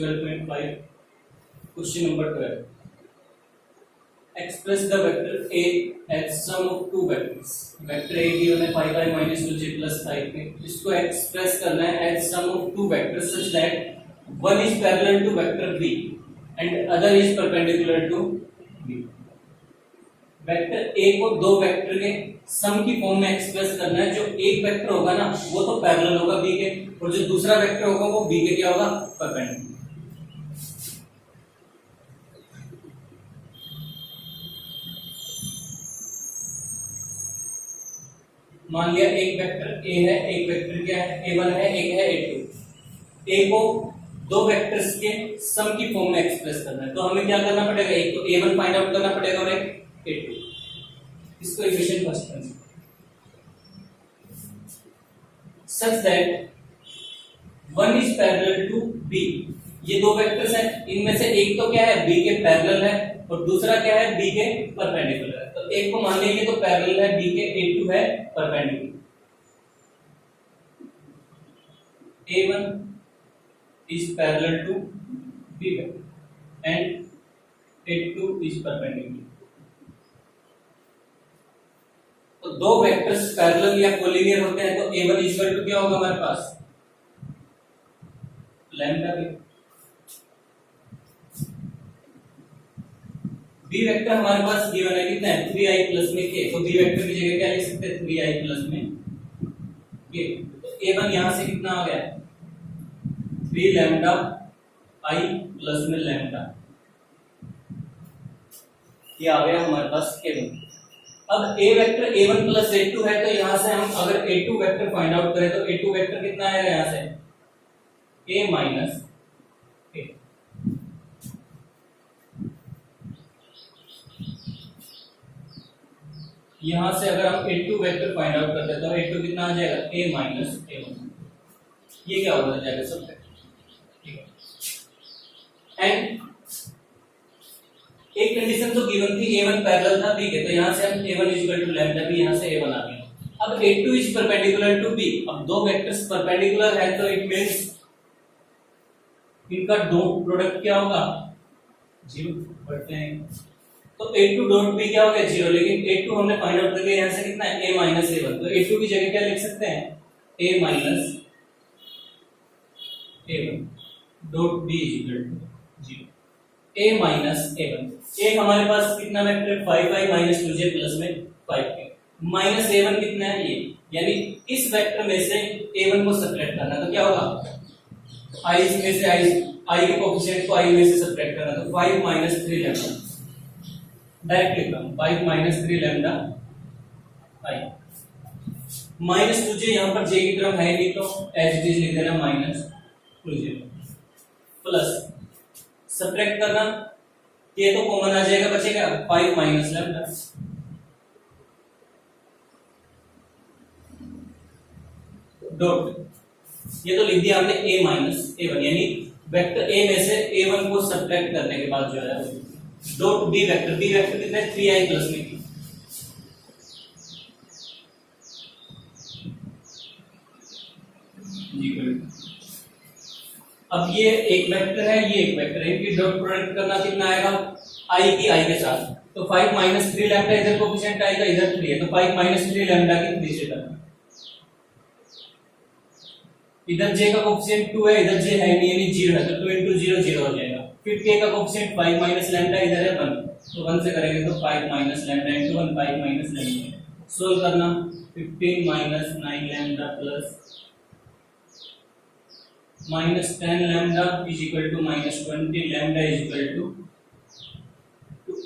12.5 question number 12 express the vector a as sum of two vectors vector a given है 5i minus 2j plus 5k इसको express करना है as sum of two vectors such that one is parallel to vector b and other is perpendicular to b vector a को दो vector के सम की form में express करना है। जो एक वेक्टर होगा ना वो तो पैरेलल होगा b के और जो दूसरा वेक्टर होगा वो b के क्या होगा परपेंडिकुलर। मान लिया एक वेक्टर a है, एक वेक्टर क्या है a1 है, एक है a2। a को दो वेक्टर्स के सम की फॉर्म में एक्सप्रेस करना है तो हमें क्या करना पड़ेगा, एक तो a1 फाइंड आउट करना पड़ेगा और एक a2। इसको इक्वेशन फर्स्ट करें such that one is parallel to b। ये दो वेक्टर्स हैं, इनमें से एक तो क्या है b के पैरेलल है और दूसरा क्या है b के परपेंडिकुलर है। तो एक को मान लीजिए तो पैरेलल है b के, a2 है perpendicular. a1 is parallel to b vector and a2 is perpendicular। तो दो वेक्टर्स पैरेलल या कोलिनियर होते हैं तो a1 इक्वल टू क्या होगा हमारे पास लैम्डा b। b वेक्टर हमारे पास गिवन है कितना है 3i प्लस में k। तो b वेक्टर की जगह क्या लिख सकते हैं 3i प्लस में k। तो a1 यहां से कितना आ गया 3 लैम्डा i प्लस में लैम्डा, ये आ गया हमारे पास a1। अब a vector a1 plus a2 है तो यहां से हम अगर a2 वेक्टर फाइंड आउट करें तो a2 वेक्टर कितना आएगा यहां से a माइनस a। यहां से अगर हम a2 वेक्टर फाइंड आउट करते हैं तो a2 कितना आ जाएगा a माइनस a1। ये क्या हो जाएगा सब ठीक है। एंड एक कंडीशन तो गिवन थी a1 पैरेलल था b के तो यहां से हम a1 equal to lambda b यहां से a1 आ गया। अब a2 is perpendicular to b। अब दो वेक्टर्स परपेंडिकुलर है तो इट मींस इनका डॉट प्रोडक्ट क्या होगा 0 पढ़ते हैं। तो a2 डॉट b क्या होगा 0, लेकिन a2 हमने फाइंड आउट कर लिया यहां से कितना है a माइनस a1। तो a2 की जगह क्या लिख सकते हैं a minus a1 dot b equal to 0 a minus a1। एक हमारे पास कितना vector 5i minus 2j plus में 5k माइनस a1 कितना है ये, यानी इस वेक्टर में से a1 को सब्ट्रैक्ट करना तो क्या होगा i में से i के कोएफिशिएंट को i में से सब्ट्रैक्ट करना तो 5 माइनस 3 लैम्डा डायरेक्ट लिख रहा हूं 5 minus 3 lambda i minus 2j यहां पर j की तरफ है नहीं तो एज इट इज लिख देना माइनस 2j प्लस सब्ट्रैक्ट करना ये तो कॉमन आ जाएगा बचेगा 5 माइनस लैम्डा। डॉट ये तो लिख दिया हमने a माइनस a1 यानी वेक्टर a में से a1 को सब्ट्रैक्ट करने के बाद जो है डॉट b वेक्टर कितना है 3i प्लस में अब ये एक वेक्टर है ये एक वेक्टर है, इनकी डॉट प्रोडक्ट करना कितना आएगा i की i के साथ। तो 5 माइनस 3 लैम्डा इधर कोएफिशिएंट आएगा इधर 3 है तो 5 माइनस 3 लैम्डा की 3 से करना। इधर j का कोएफिशिएंट 2 है इधर j है नहीं यानी 0 है तो 2 into 0 0 हो जाएगा। फिर k का कोएफिशिएंट 5 माइनस लैम्डा इधर है 1 तो 1 से करेंगे तो 5 minus lambda into 1 5 minus lambda solve करना 15 minus 9 lambda plus minus 10 lambda is equal to minus 20 lambda is equal to 2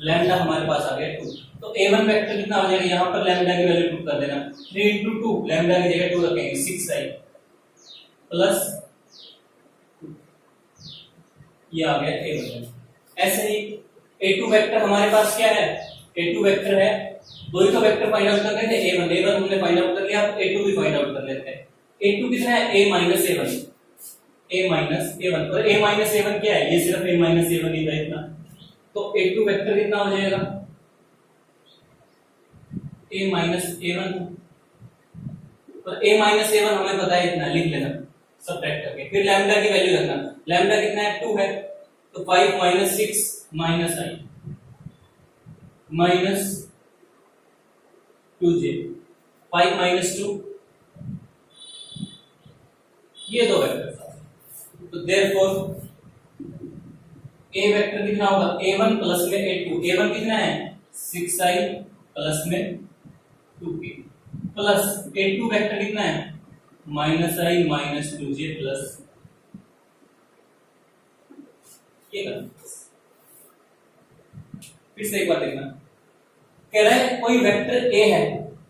lambda हमारे पास आ गया 2। तो a1 वेक्टर कितना हो जाएगा यहां पर लैम्डा की वैल्यू पुट कर देना 3 into 2 लैम्डा की जगह 2 रखेंगे 6i प्लस ये आ गया a1। ऐसे ही a2 वेक्टर हमारे पास क्या है a2 वेक्टर है दो ही तो वेक्टर फाइंड आउट करने थे a1 हमने फाइंड आउट कर लिया अब a2 भी फाइंड आउट कर लेते हैं। a2 कितना है a माइनस a1 और a माइनस a1 क्या है ये सिर्फ a माइनस a1 ही था इतना। तो a2 वेक्टर कितना हो जाएगा a माइनस a1 और a माइनस a1 हमें पता है इतना लिख लेना सब्ट्रैक्ट करके। फिर लैम्डा की वैल्यू रखना, लैम्डा कितना है 2 है, तो 5 माइनस 6 माइनस आई माइनस 2j, 5 माइनस 2, ये दो वेक्टर। तो देयरफॉर ए वेक्टर कितना होगा, a1 प्लस में a2, a1 कितना है 6i प्लस में 2k प्लस a2 वेक्टर कितना है माइनस आई माइनस 2j प्लस ये करना। फिर से एक बार देखना, कह रहा है कोई वेक्टर a है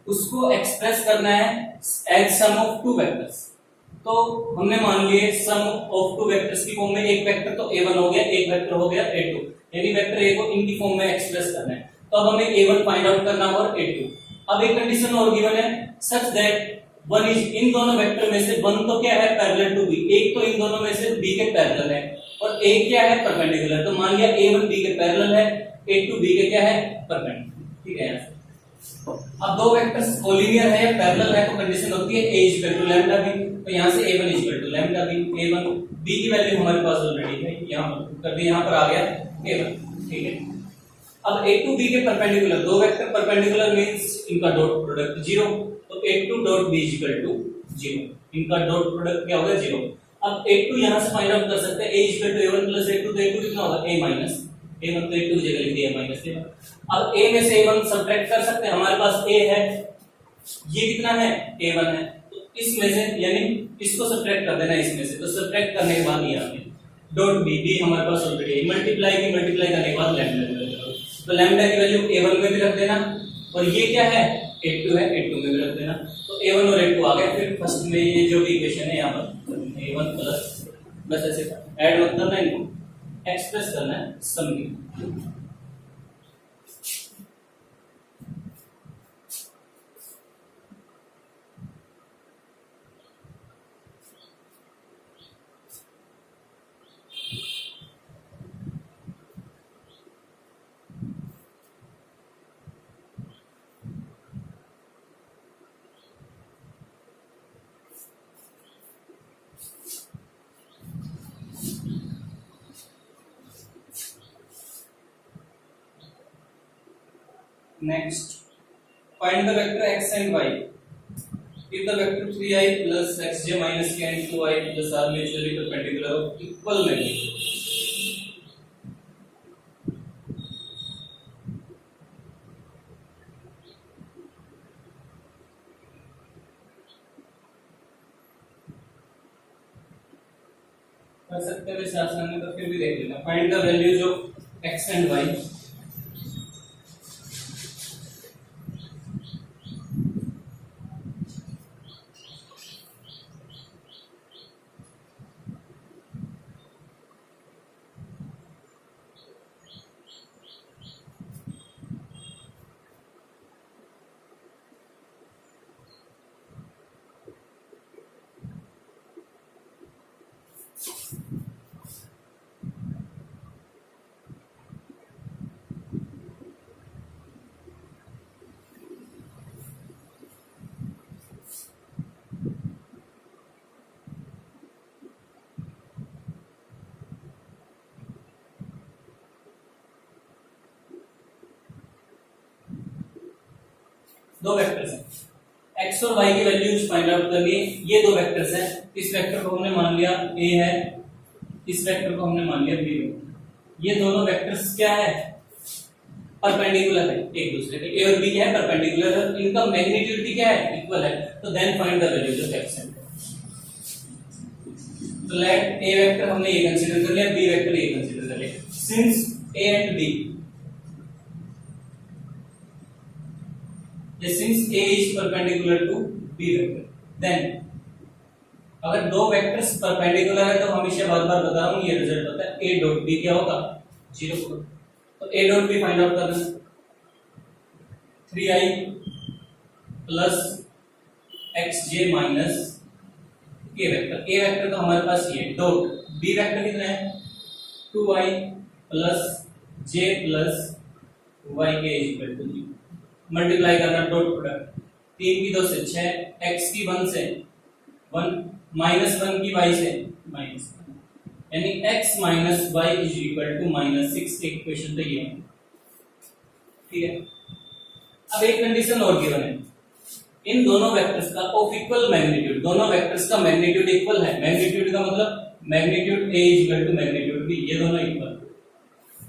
उसको एक्सप्रेस करना है as sum of two vectors. तो हमने मान लिए सम ऑफ टू वेक्टर्स की फॉर्म में, एक वेक्टर तो a1 हो गया, एक वेक्टर हो गया a2, यानी वेक्टर a को इनकी फॉर्म में एक्सप्रेस करना है। तो अब हमें a1 फाइंड आउट करना और a2। अब एक कंडीशन और गिवन है सच दैट वन इज, इन दोनों वेक्टर में से वन तो क्या है पैरेलल टू b, एक तो इन दोनों में से b के पैरेलल है और एक क्या है परपेंडिकुलर। तो मान लिया a1 b के पैरेलल है, a2 b के क्या है परपेंडिकुलर, ठीक है। अब दो वेक्टर्स कोलिनियर है या पैरेलल है तो कंडीशन होती है a equal to lambda b, तो यहां से a1 equal to lambda b, a1 b की वैल्यू हमारे पास ऑलरेडी है, यहां पर कर दी, यहां पर आ गया a1, ठीक है। अब a2 b के परपेंडिकुलर, दो वेक्टर परपेंडिकुलर मींस इनका डॉट प्रोडक्ट 0, तो a2 dot b equal to 0, इनका डॉट प्रोडक्ट क्या होगा 0। अब a2 यहां से फाइंड आउट कर सकते हैं a equal to a1 plus a2, तो a2 कितना होगा a माइनस a1, तो a2 की जगह लिख दिया माइनस a1। अब a में से a1 सब्ट्रैक्ट कर सकते हैं, हमारे पास a है, ये कितना है a1 है, तो इसमें से यानी इसको सब्ट्रैक्ट कर देना इसमें से, तो सब्ट्रैक्ट करने के बाद ये आ गया डॉट b, b हमारे पास ऑलरेडी है, मल्टीप्लाई करने के बाद लैम्डा, तो लैम्डा की वैल्यू a1 में भी रख देना और ये क्या है a2 है, a2 में भी रख देना, तो a1 और a2 आ गए। फिर फर्स्ट में ये जो भी इक्वेशन है यहां पर a1 प्लस, बस ऐसे ऐड मत करना, इनको एक्सप्रेस करना है सम की। Next, find the vector x and y. If the vector 3i plus xj minus k and 2i plus are mutually perpendicular of equal magnitude. कर सकते हैं वैसे आसान है, तो फिर भी देख लेना। Find the values of x and y. दो वेक्टर्स हैं, x और y की वैल्यूज फाइंड आउट करनी है। ये दो वेक्टर्स हैं, इस वेक्टर को हमने मान लिया a है, इस वेक्टर को हमने मान लिया b है। ये दोनों वेक्टर्स क्या है परपेंडिकुलर है एक दूसरे के, a और b क्या है परपेंडिकुलर है, इनका मैग्नीट्यूड भी क्या है इक्वल है। तो then find the values of x and y। तो लेट a वेक्टर हमने ये कंसीडर कर लिया, b वेक्टर ये कंसीडर कर लिया। Since a and b, since a is perpendicular to b vector, then अगर दो वेक्टर्स परपेंडिकुलर है तो हमेशा बार-बार बता रहा हूं ये रिजल्ट होता है a डॉट b क्या होगा 0 होगा। तो a dot b find out करना 3i plus xj minus k vector, a vector तो हमारे पास ये डॉट, b वेक्टर कितना है 2i plus j plus yk equal to 0। Multiply करना डॉट प्रोडक्ट, 3 की 2 से 6, x की 1 से 1 -1 की y से माइनस, यानी x minus Y is equal to -6। एक क्वेश्चन तो ये है, ठीक है। अब एक कंडीशन और गिवन है, इन दोनों वेक्टर्स का ऑफ इक्वल मैग्नीट्यूड, दोनों वेक्टर्स का मैग्नीट्यूड इक्वल है। मैग्नीट्यूड का मतलब magnitude a is equal to magnitude b, ये दोनों इक्वल।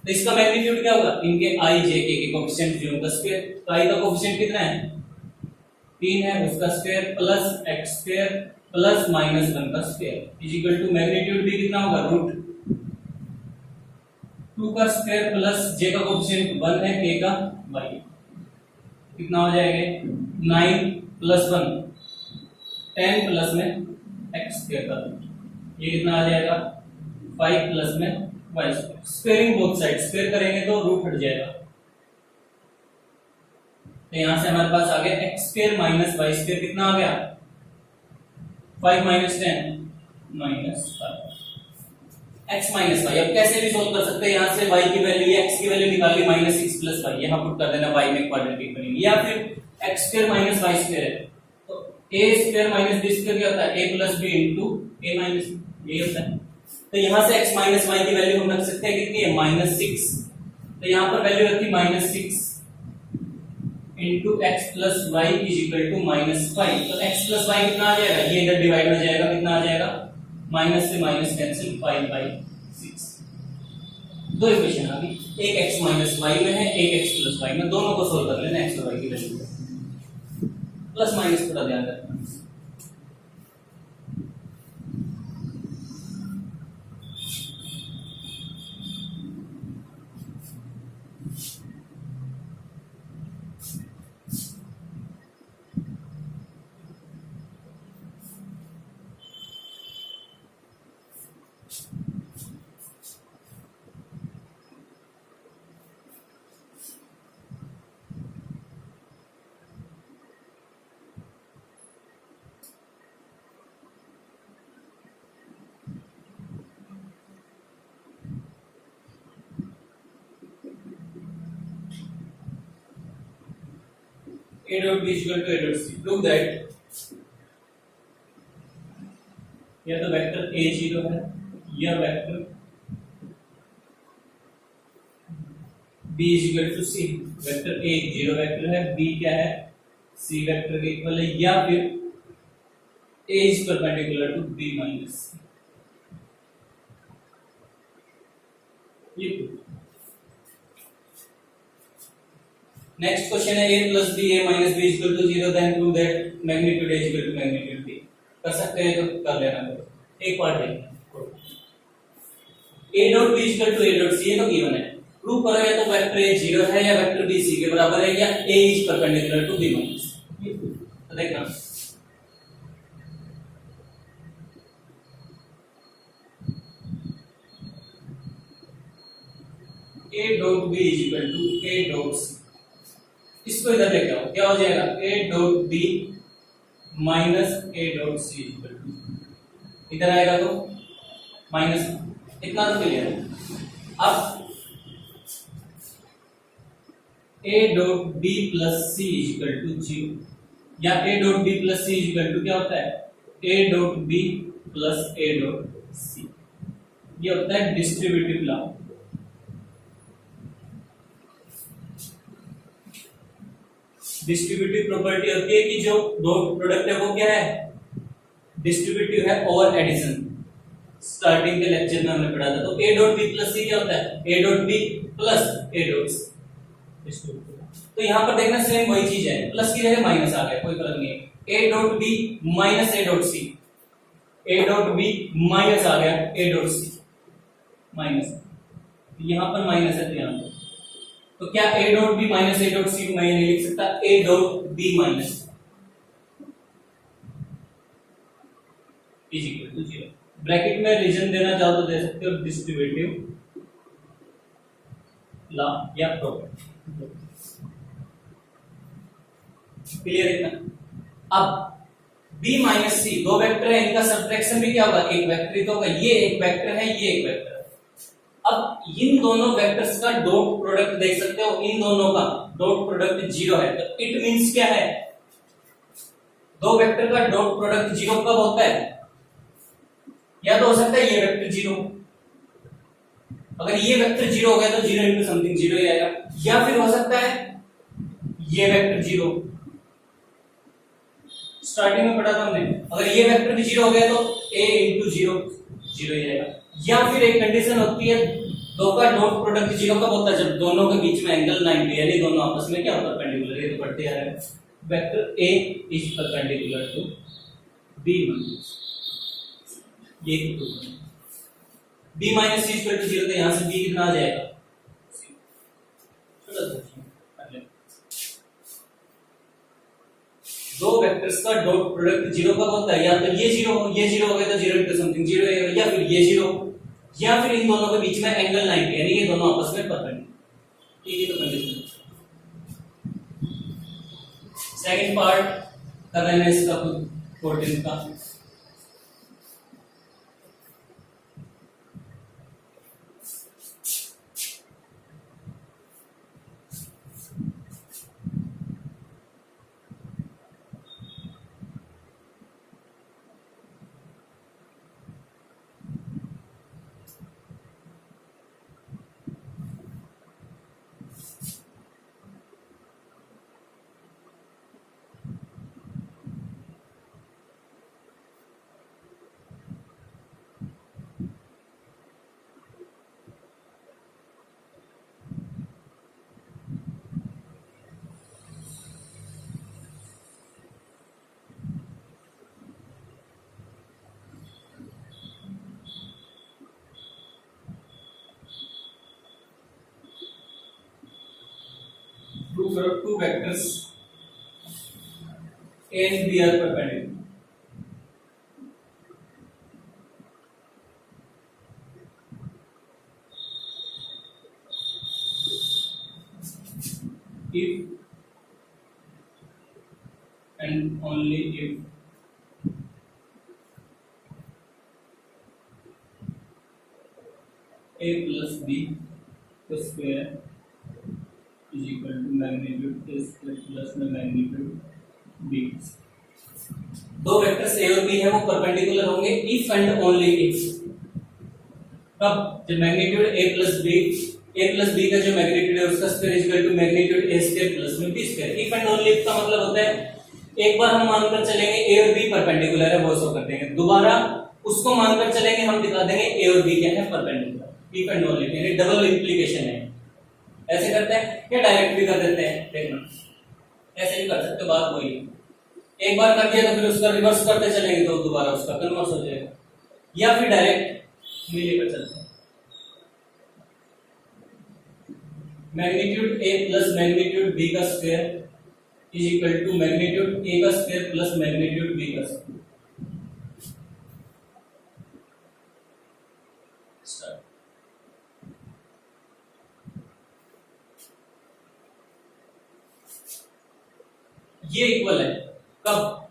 तो इसका मैग्नीट्यूड क्या होगा, इनके i j k के कोएफिशिएंट जो होगा स्क्वायर। तो i का कोएफिशिएंट कितना है, 3 है, उसका square plus x square plus -1 का square is equal to magnitude भी कितना होगा, √2 का स्क्वायर प्लस j का कोएफिशिएंट 1 है, k का y कितना हो जाएगा, 9 प्लस 1 10 प्लस में x स्क्वायर का, ये कितना आ जाएगा, 5 प्लस में y square. Squaring both side, square करेंगे तो रूट हट जाएगा। तो यहां से हमारे पास आ गया x square minus y square, कितना आ गया, 5 माइनस 10 -5 x माइनस y। अब कैसे भी सोल्व कर सकते हैं, यहां से y की वैल्यू, x की वैल्यू निकाल ली, -6 प्लस y, यहां पुट कर देना, y में क्वाड्रेटिक बनेगी। या फिर x square minus y square है तो a square minus b square क्या होता है, a plus b into a minus b, ये होता है। तो यहां से x माइनस y की वैल्यू हम रख सकते हैं, कितनी है, -6। तो यहां पर वैल्यू रखी -6 into x plus y is equal to -5। तो x प्लस y कितना आ जाएगा, ये इधर डिवाइड हो जाएगा, कितना आ जाएगा, माइनस से माइनस कैंसिल, 5/6। दो इक्वेशन आ गई, एक x माइनस y में है, एक x प्लस y में, दोनों को सोल्व कर लेना, x और y की वैल्यू प्लस माइनस थोड़ा ध्यान रखना। A dot B is equal to A dot C. Prove that यह तो वेक्टर A0 है, यह vector B is equal to C। Vector A 0 vector है, B क्या है, C वेक्टर के इक्वल है, या फिर A is perpendicular to B minus C। ये नेक्स्ट क्वेश्चन है, a plus b a minus b equal to 0, then prove that magnitude a equal to magnitude b। कर सकते हैं तो कर लेना, एक पार्ट देखिए, a dot b equal to a dot c, ये तो गिवन है। प्रूव करो या तो वेक्टर a 0 है या वेक्टर b c के बराबर है, या a is perpendicular to b minus. तो देखना, a dot b is equal to a dot c, इसको इधर लेके आओ, क्या हो जाएगा, a dot b minus a dot c equal to, इधर आएगा तो माइनस, इतना तो क्लियर है। अब a dot b plus c equal to 0, या a dot b plus c equal to क्या होता है, a dot b plus a dot c, ये होता है डिस्ट्रीब्यूटिव लॉ। डिस्ट्रीब्यूटिव प्रॉपर्टी होती है कि जो दो प्रोडक्ट है वो क्या है, डिस्ट्रीब्यूटिव है ओवर एडिशन। स्टार्टिंग के लेक्चर में हमने पढ़ा था। तो a dot b plus c क्या होता है, a dot b plus a dot c। तो यहां पर देखना सेम वही चीज है, प्लस की जगह माइनस आ गया, कोई फर्क नहीं है। a dot b minus a dot c, a dot b minus आ गया a डॉट c माइनस, यहां पर माइनस है तो यहां पर, तो क्या a dot b minus a dot c को मैं नहीं लिख सकता, a dot b minus is equal to 0। Bracket में रीजन देना चाहो तो दे सकते हो, डिस्ट्रीब्यूटिव लॉ या प्रॉपर्टी। क्लियर है ना। अब b माइनस c दो वेक्टर है, इनका सब्ट्रैक्शन भी क्या होगा, एक वेक्टर ही तो होगा। ये एक वेक्टर है, ये एक वेक्टर है। अब इन दोनों वेक्टर्स का डॉट प्रोडक्ट देख सकते हो, इन दोनों का डॉट प्रोडक्ट 0 है, तो इट मींस क्या है, दो वेक्टर का डॉट प्रोडक्ट 0 कब होता है, या तो हो सकता है ये वेक्टर जीरो, अगर ये वेक्टर जीरो हो गया तो जीरो इंटू समथिंग जीरो ही आएगा, या फिर हो सकता है ये वेक्टर जीरो, स्टार्टिंग में पढ़ा था हमने, अगर ये वेक्टर भी जीरो हो गया तो a इंटू जीरो जीरो ही आएगा, या फिर एक कंडीशन होती है दो का डॉट प्रोडक्ट जीरो कब होता है, जब दोनों के बीच में एंगल 90 यानी दोनों आपस में क्या होता है परपेंडिकुलर, ये तो पढ़ते आ रहे हैं, vector a is perpendicular to b minus ये b minus c equal to 0, तो यहां से b कितना आ जाएगा, दो वेक्टर्स का डॉट प्रोडक्ट जीरो कब होता है, या तो ये जीरो हो गया तो जीरो इंटू समथिंग जीरो है, या फिर ये जीरो, या फिर इन दोनों के बीच में एंगल 90 यानी ये दोनों आपस में परपेंडिकुलर, ये तो कंडीशन। सेकंड पार्ट कर रहे हैं इसका खुद 14 का, two vectors a and b are perpendicular, if and only if a plus b square is equal to magnitude a square plus में magnitude b। दो वेक्टर्स a और b है वो परपेंडिकुलर होंगे इफ एंड ओनली इफ, कब, जब magnitude a plus b का जो मैग्नीट्यूड है उसका square is equal to magnitude a square plus में b square. If and only if का मतलब होता है एक बार हम मानकर चलेंगे a और b परपेंडिकुलर है वो शो कर देंगे, दोबारा उसको मानकर चलेंगे हम दिखा देंगे a और b क्या है perpendicular. If and only if यानी डबल इंप्लीकेशन है, ऐसे करते हैं या डायरेक्ट भी कर देते हैं, देखना ऐसे भी कर सकते हो, बात वही है, एक बार कर दिया तो फिर उसका रिवर्स करते चलेंगे तो दोबारा उसका कन्वर्स हो जाएगा, या फिर डायरेक्ट मिलेकर चलते हैं। Magnitude a plus magnitude b का square is equal to magnitude a का स्क्वायर प्लस मैग्नीट्यूड b का स्क्वायर। ये इक्वल है कब,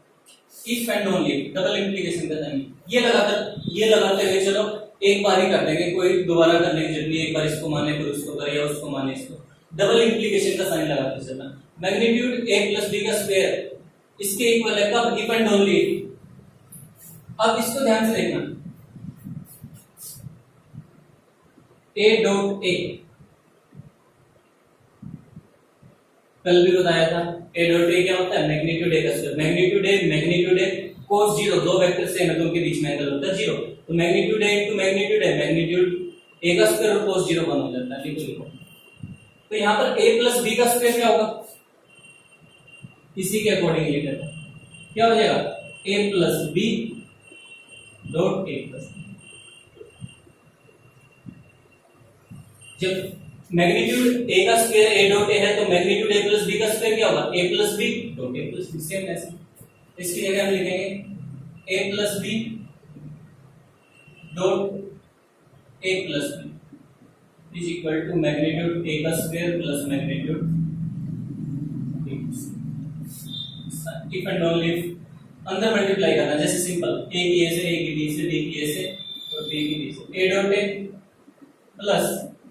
if and only, double implication का नहीं, ये लगाते हुए चलो एक बार ही कर देंगे, कोई दोबारा करने की जरूरत नहीं, एक बार इसको माने फिर उसको करे या उसको माने इसको, डबल इंप्लीकेशन का साइन लगाते चलना। मैग्नीट्यूड a प्लस b का स्क्वायर इसके इक्वल है कब, इफ एंड ओनली। अब इसको ध्यान से देखना, a डॉट a कल भी बताया था, a डॉट a क्या होता है, मैग्नीट्यूड a का स्क्वायर, मैग्नीट्यूड a cos 0, दो वेक्टर सेम है तो उनके बीच में एंगल होता है 0, तो magnitude a into magnitude a, magnitude a का स्क्वायर और cos 0 1 हो जाता है, लिखो। तो यहां पर a प्लस b का स्क्वायर क्या होगा, इसी के अकॉर्डिंग लिखा है, क्या हो जाएगा a plus b dot a plus, जब मैग्नीट्यूड a का स्क्वायर a डॉट a है तो मैग्नीट्यूड a प्लस b का स्क्वायर क्या होगा, a plus b dot a plus b, same ऐसे, इसकी जगह हम लिखेंगे a plus b dot a plus b is equal to magnitude a का square plus magnitude b। If and only if अंदर मल्टीप्लाई करना, जैसे सिंपल a की a से, a की b से, b की a से और b की b से, a dot a plus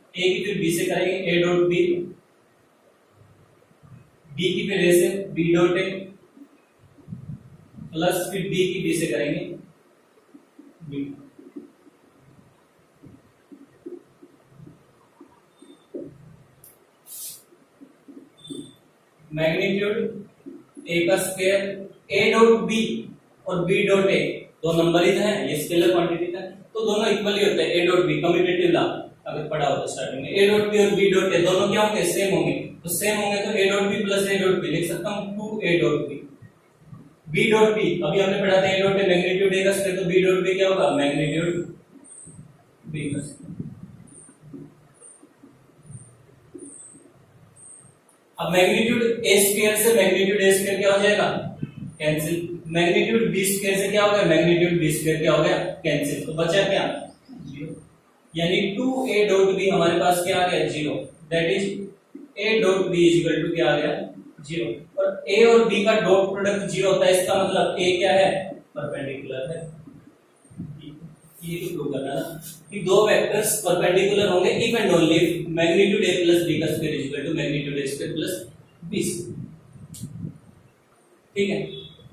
a की फिर b से करेंगे a डॉट b, b की फिर a से b डॉट a प्लस फिर b की b से करेंगे b। मैग्नीट्यूड ए का स्क्वायर ए डॉट बी और बी डॉट ए दो नंबर ही तो है, ये स्केलर क्वांटिटी था, तो दोनों इक्वली होते हैं। A dot b commutative law अगर पढ़ा होता स्टार्टिंग में, ए डॉट बी और बी डॉट ए दोनों क्या होंगे, सेम होंगे। तो सेम होंगे तो ए dot b plus a dot b लिख सकता हूं, 2 a dot b. B dot b अभी हमने पढ़ा था, ए डॉट ए मैग्नीट्यूड ए का स्क्वायर, तो बी डॉट बी क्या होगा, मैग्नीट्यूड बी का स्क्वायर। अब मैग्नीट्यूड ए स्क्वायर से मैग्नीट्यूड ए स्क्वायर क्या हो जाएगा, कैंसिल। मैग्नीट्यूड बी स्क्वायर से क्या हो गया, मैग्नीट्यूड बी स्क्वायर क्या हो गया, कैंसिल। तो बचा क्या, 0। यानी 2a डॉट b हमारे पास क्या आ गया, 0। That is a dot b is equal to क्या आ गया, 0। और a और b का डॉट प्रोडक्ट 0 होता है, इसका मतलब a क्या है, परपेंडिकुलर है। ये तो प्रूव करना ना कि दो वेक्टर्स परपेंडिकुलर होंगे if and only if magnitude a plus b का square is equal to magnitude a square plus b square. ठीक है,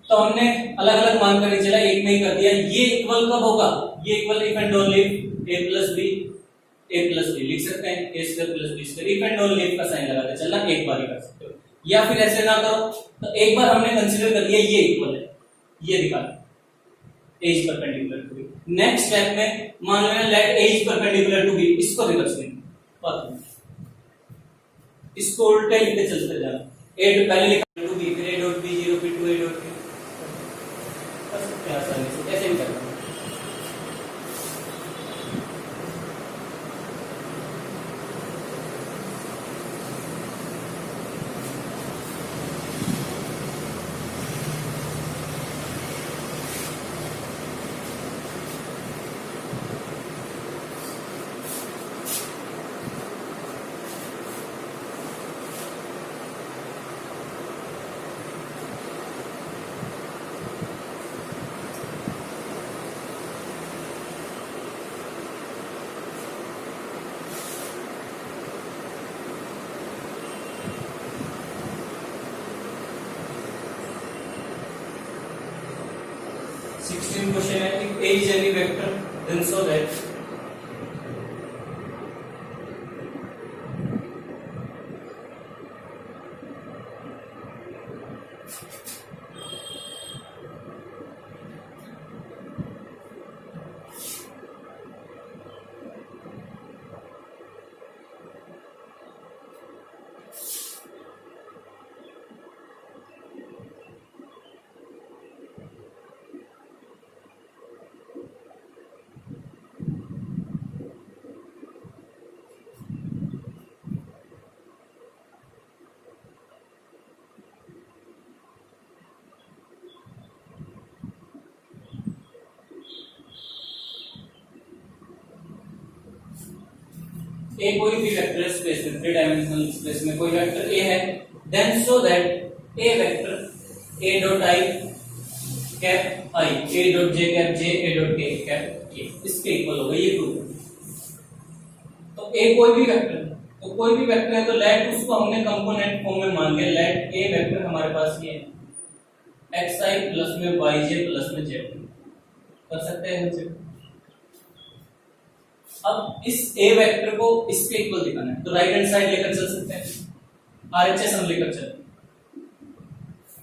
तो हमने अलग अलग मान कर चला, एक में ही कर दिया। ये इक्वल कब होगा, ये equal if and only if a plus b लिख सकते हैं, a square plus b square. If and only if का साइन लगा के चलना, एक बार ही कर सकते हो, या फिर ऐसे ना करो। तो एक बार हमने कंसीडर कर लिया ये इक्वल है, ये दिखाना a is perpendicular to b। Next step में मान लेना let a is perpendicular to b, इसको रिवर्स लेंगे, इसको उल्टे लिखते चलते जाना। a पहले लिखा टू b, फिर a डॉट b 0 फिर 2a डॉट b, ऐसे भी करना। क्वेश्चन है, if A is any vector then so that ए कोई भी वेक्टर स्पेस में, 3 डायमेंशनल स्पेस में कोई वेक्टर ए है, then so that a vector a dot i cap i, a dot j cap j, a dot k cap k, इसके equal होगा, ये prove. तो ए कोई भी वेक्टर, तो कोई भी वेक्टर है तो लेट उसको हमने कंपोनेंट फॉर्म में मान लिया। लेट ए वेक्टर हमारे पास ये है xi प्लस में yj प्लस में z, कर सकते हैं हम। अब इस ए वेक्टर को इसके इक्वल दिखाना है, तो राइट हैंड साइड लेकर चल सकते हैं, आरएचएस हम लेकर चलें,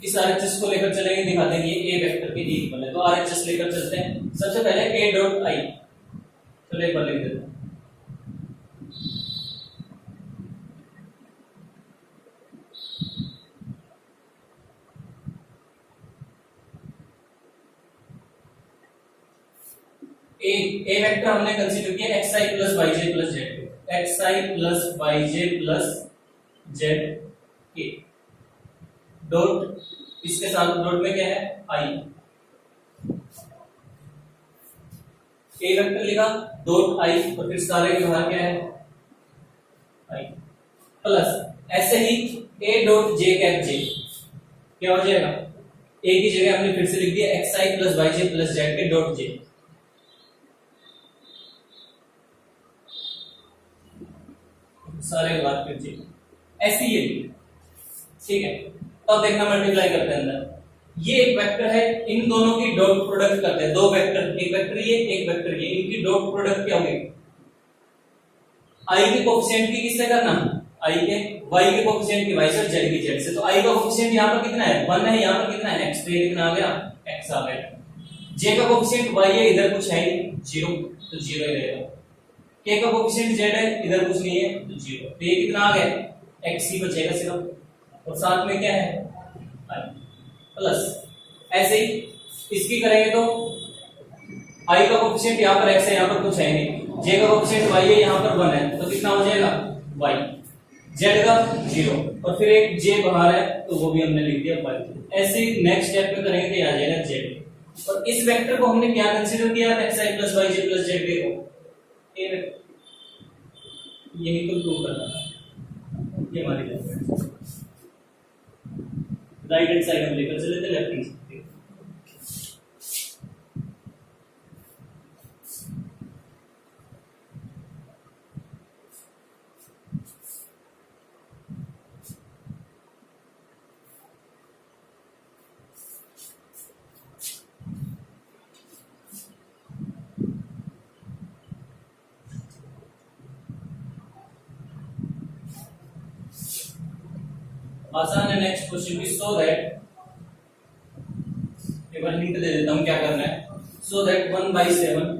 इस आरएचएस को लेकर चलेंगे, दिखा देंगे ए वेक्टर के इक्वल है। तो आरएचएस लेकर चलते हैं। सबसे पहले ए डॉट आई, चलो एक बार लिख देते हैं, ए वेक्टर हमने कंसीडर किया xi plus yj plus z, xi plus yj plus z के डॉट, इसके साथ डॉट में क्या है i, ए वेक्टर लिखा डॉट i और फिर सारे के बाहर क्या है i प्लस ऐसे ही a dot j cap j क्या हो जाएगा, a की जगह हमने फिर से लिख दिया xi plus yj plus z के डॉट j, सारे बात फिर जी ऐसी ये, ठीक है। तो अब देखना मल्टीप्लाई करते हैं अंदर, ये एक वेक्टर है, इन दोनों की डॉट प्रोडक्ट करते हैं, दो वेक्टर, एक वेक्टर ये एक वेक्टर ये, इनकी डॉट प्रोडक्ट क्या होगी, आई के कोएफिशिएंट की किससे करना, आई के y के कोएफिशिएंट की y से, z की z से। तो i का कोएफिशिएंट यहाँ पर कितना है 1 है, यहाँ पर कितना है x, तो ये कितना आ गया x आ गया। j का कोएफिशिएंट y है, इधर कुछ है ही 0, तो 0 ही रहेगा। k का कोएफिशिएंट z है, इधर कुछ नहीं है तो 0, तो ये कितना आ गया x ही बचेगा सिर्फ, और साथ में क्या है i प्लस। ऐसे ही इसकी करेंगे तो i का कोएफिशिएंट यहाँ पर x है, यहाँ पर कुछ है नहीं, j का कोएफिशिएंट y है, यहाँ पर 1 है, तो कितना हो जाएगा y, z का 0, और फिर एक j बाहर है तो वो भी हमने लिख दिया y। ऐसे ही नेक्स्ट स्टेप में करेंगे तो आ जाएगा z, और इस वेक्टर को हमने क्या कंसीडर किया था xi + yj + zk को, ये वेक्टर, यही तो प्रूव करना था। ये हमारी राइट हैंड साइड हम लेकर चले थे लेफ्ट हैंड साइड। आसान है नेक्स्ट क्वेश्चन भी, सो दैट, एक बार हिंट दे देता हूं क्या करना है। So that 1/7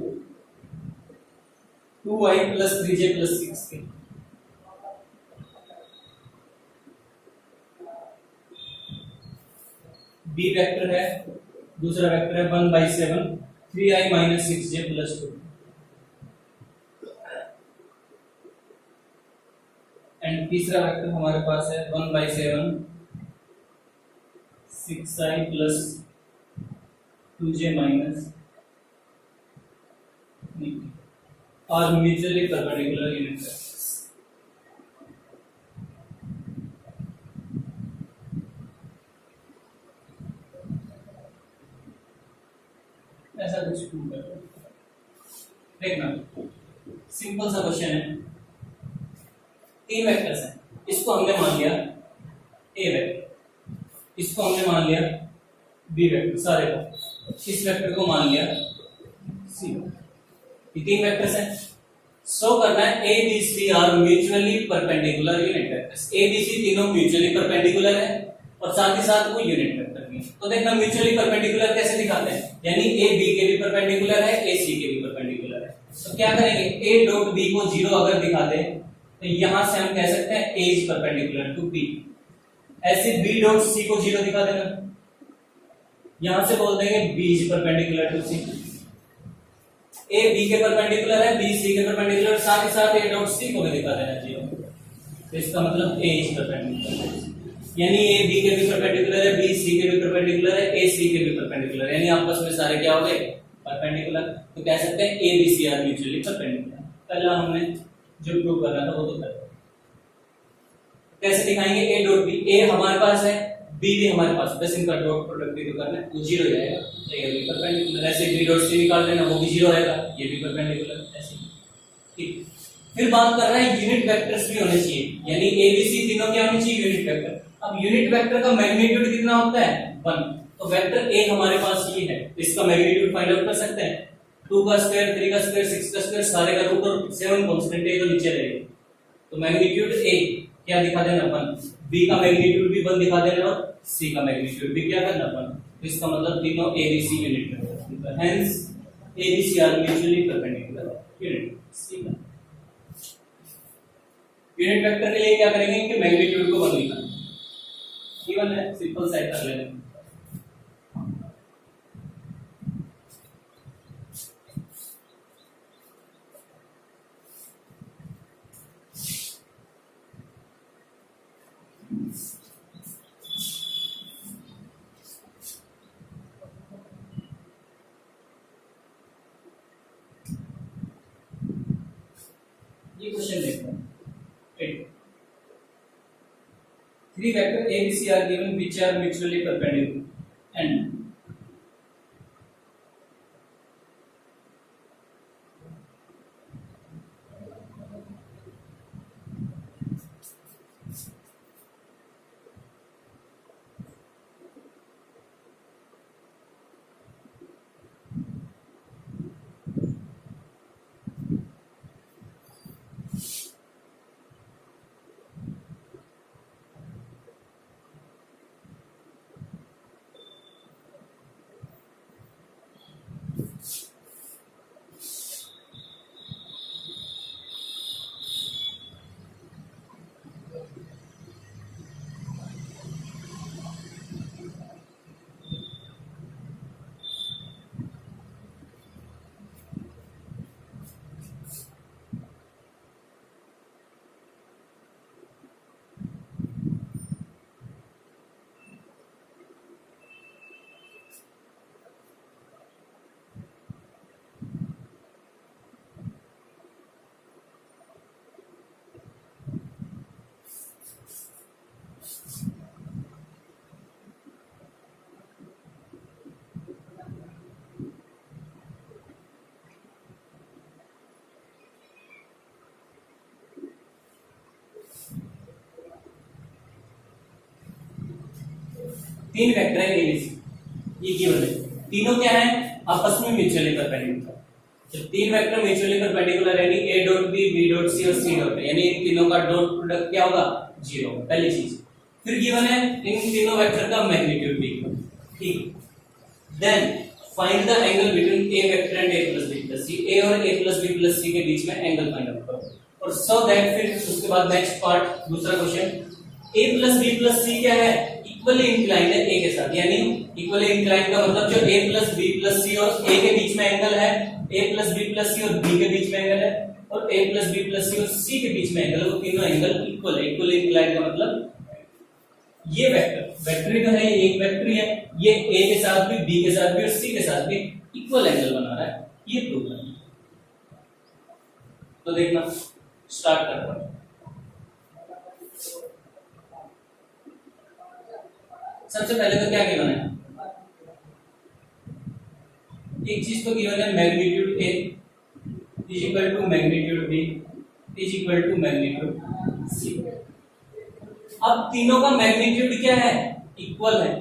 2y + 3j + 6k, b vector है, दूसरा वेक्टर है 1/7 3i - 6j + 2, एंड तीसरा वेक्टर हमारे पास है 1/7 6i + 2j - और म्यूचुअली परपेंडिकुलर यूनिट वेक्टर्स। ऐसा कुछ प्रूव करते हैं, देखना सिंपल सा क्वेश्चन है। तीन वेक्टर्स हैं, इसको हमने मान लिया ए वेक्टर, इसको हमने मान लिया बी वेक्टर, सारे को, इस वेक्टर को मान लिया सी वेक्टर, ये तीन वेक्टर्स हैं। सो करना है a B C are mutually perpendicular unit vectors, a B c तीनों म्यूचुअली परपेंडिकुलर है और साथ ही साथ वो यूनिट वेक्टर भी। तो देखना म्यूचुअली परपेंडिकुलर कैसे दिखाते हैं, यानी ए बी के भी परपेंडिकुलर है, ए सी के भी परपेंडिकुलर है। तो क्या करेंगे, ए डॉट बी को 0 अगर दिखाते हैं तो यहां से हम कह सकते हैं a is perpendicular to b. ऐसे बी डॉट सी को 0 दिखा देना, यहां से बोल देंगे b is perpendicular to c. A b के परपेंडिकुलर है, बी सी के परपेंडिकुलर, साथ ही साथ ए डॉट सी को भी दिखा देना 0, तो इसका मतलब ए इज परपेंडिकुलर, यानी ए बी के भी परपेंडिकुलर है, बी सी के भी परपेंडिकुलर है, ए सी के भी परपेंडिकुलर, यानी आपस में सारे क्या हो गए परपेंडिकुलर। तो कह सकते हैं a B C are mutually perpendicular. पहला हमने जो प्रूव करना था वो तो कर दिया। कैसे दिखाएंगे, ए डॉट बी, ए हमारे पास है, बी भी हमारे पास, बस इनका डॉट प्रोडक्ट भी तो करना है, वो 0 जाएगा, तो ये भी परपेंडिकुलर। ऐसे बी डॉट सी निकाल लेना, वो भी 0 आएगा, ये भी परपेंडिकुलर। ऐसे ठीक, फिर बात कर रहे हैं यूनिट वेक्टर्स भी होने चाहिए, यानी ए बी सी तीनों क्या होने चाहिए यूनिट वेक्टर। अब यूनिट वेक्टर का मैग्नीट्यूड कितना होता है 1, तो वेक्टर ए हमारे पास ये है, तो इसका मैग्नीट्यूड फाइंड आउट कर सकते हैं। 2 का स्क्वायर, 3 का स्क्वायर, 6 का स्क्वायर, सारे का रूट और 7 कांस्टेंट है तो नीचे रहेगा, तो मैग्नीट्यूड ए क्या दिखा देना 1, बी का मैग्नीट्यूड भी 1 दिखा देना और सी का मैग्नीट्यूड भी क्या करना 1। तो इसका मतलब तीनों A B C unit vector, hence A B C are mutually perpendicular unit. C का यूनिट वेक्टर के लिए क्या करेंगे कि मैग्नीट्यूड को 1 लिखना, इवन है, सिंपल सा कर लेंगे। ये क्वेश्चन देखते हैं, 3 vector a b c are given which are mutually perpendicular and तीन वेक्टर है ए बी सी, ये गिवन है। तीनों क्या है? आपस में म्यूचुअली परपेंडिकुलर। जब तीन वेक्टर म्यूचुअली परपेंडिकुलर यानी a dot b b dot c और c डॉट यानी इन तीनों का डॉट प्रोडक्ट क्या होगा? 0 होगा, पहली चीज। फिर गिवन है इन तीनों वेक्टर का मैग्नीट्यूड भी, ठीक। Then find the angle between a vector and a plus b plus c, a और a plus b plus c के बीच में एंगल फाइंड आउट करो। और सो दैट फिर उसके बाद नेक्स्ट पार्ट दूसरा question, a plus b plus c क्या है? इक्वली इंक्लाइंड है a के साथ, यानी इक्वली इंक्लाइंड का मतलब जो a plus b plus c और a के बीच में एंगल है, a plus b plus c और b के बीच में एंगल है, और a plus b plus c और c के बीच में एंगल है, वो तीनों एंगल इक्वल है। इक्वली इंक्लाइंड का मतलब ये वेक्टर तो है, एक वेक्टर है, ये a के साथ भी b के साथ भी और c के साथ भी इक्वल एंगल बना रहा है, ये प्रूव करना। तो देखना स्टार्ट करता हूं। सबसे पहले तो क्या गिवन है? एक चीज तो गिवन है magnitude a is equal to magnitude b is equal to magnitude c। अब तीनों का मैग्नीट्यूड क्या है? इक्वल है।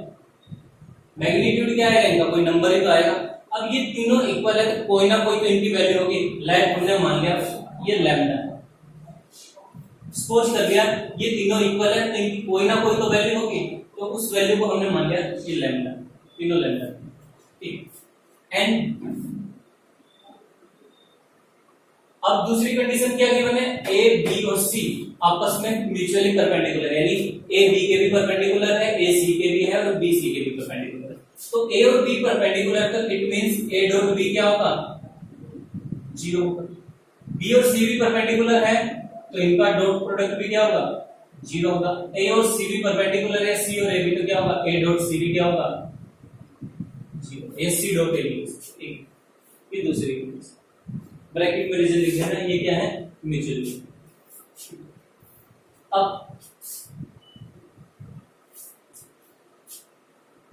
मैग्नीट्यूड क्या है इनका? कोई नंबर ही तो आएगा। अब ये तीनों इक्वल है तो कोई ना कोई तो इनकी वैल्यू होगी। लेट हमने मान लिया ये लैम्डा है, सपोज कर लिया ये तीनों इक्वल है तो इनकी कोई ना कोई तो वैल्यू होगी, तो उस वैल्यू को हमने मान लिया ये लैम्डा, तीनों लैम्डा, ठीक। एंड अब दूसरी कंडीशन क्या गिवन है? a b और c आपस में म्यूचुअली परपेंडिकुलर, यानी a b के भी परपेंडिकुलर है, a c के भी है और b c के भी परपेंडिकुलर है। तो a और b परपेंडिकुलर तो it means a dot b क्या होगा? 0 होगा। b और c भी परपेंडिकुलर है तो इनका डॉट प्रोडक्ट भी क्या होगा? 0 होगा। a और c भी परपेंडिकुलर है, c और a भी, तो क्या होगा? a डॉट c भी क्या होगा? 0। a c डॉट a भी, ठीक। ये दूसरी कंडीशन ब्रैकेट में रीजन लिख देना, ये क्या है? म्यूचुअली। अब